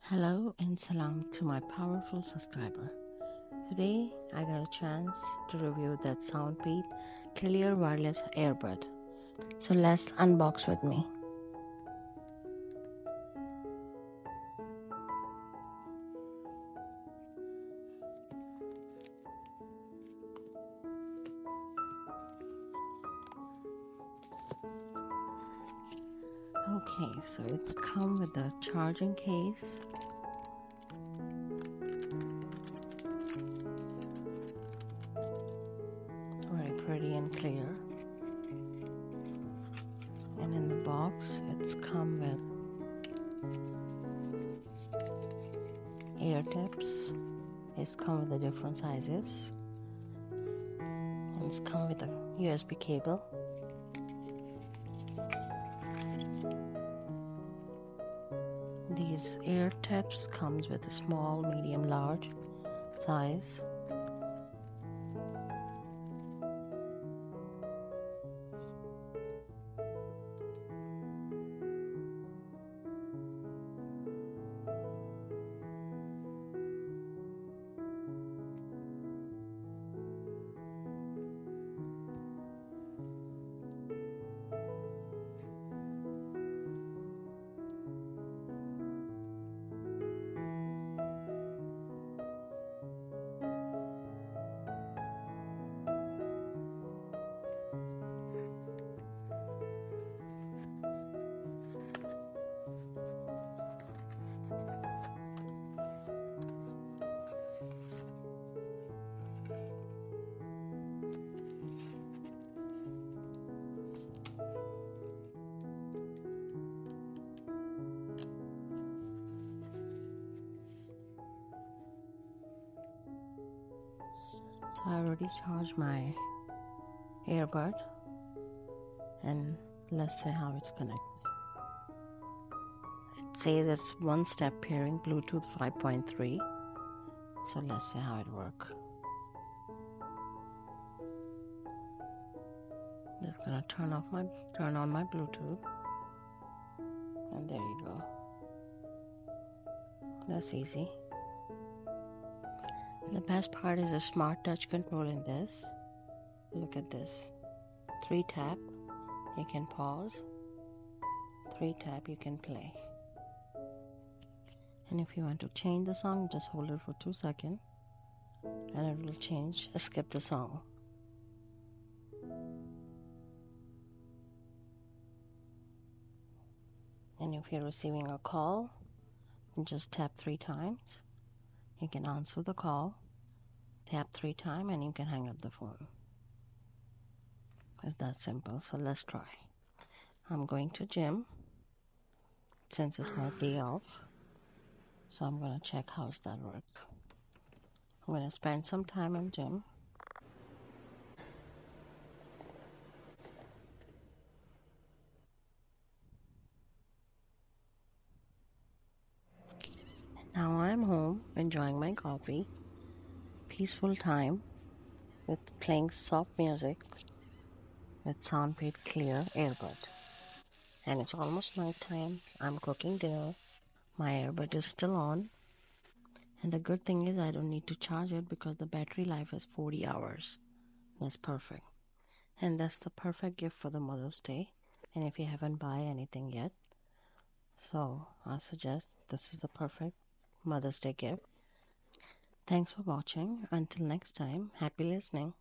Hello and salam to my powerful subscriber. Today I got a chance to review that SoundPEATS Clear Wireless Earbud. So let's unbox with me. Okay, so it's come with a charging case. Very pretty and clear. And in the box, it's come with ear tips. It's come with the different sizes. And it's come with a USB cable. These ear tips comes with a small, medium, large size. So I already charged my earbud, and let's see how it's connected. It says it's one-step pairing, Bluetooth 5.3. So let's see how it works. Just gonna turn on my Bluetooth, and there you go. That's easy. The best part is a smart touch control in this. Look at this. 3 tap, you can pause. 3 tap, you can play. And if you want to change the song, just hold it for 2 seconds and it will change, skip the song. And if you're receiving a call, just tap 3 times. You can answer the call, tap 3 times, and you can hang up the phone. It's that simple. So let's try. I'm going to gym since it's my day off. So I'm going to check how's that work. I'm going to spend some time in gym. Now I'm home enjoying my coffee. Peaceful time with playing soft music with SoundPEATS Clear Earbud. And it's almost night time. I'm cooking dinner. My earbud is still on. And the good thing is I don't need to charge it because the battery life is 40 hours. That's perfect. And that's the perfect gift for the Mother's Day. And if you haven't buy anything yet, so I suggest this is the perfect Mother's Day gift. Thanks for watching. Until next time, happy listening.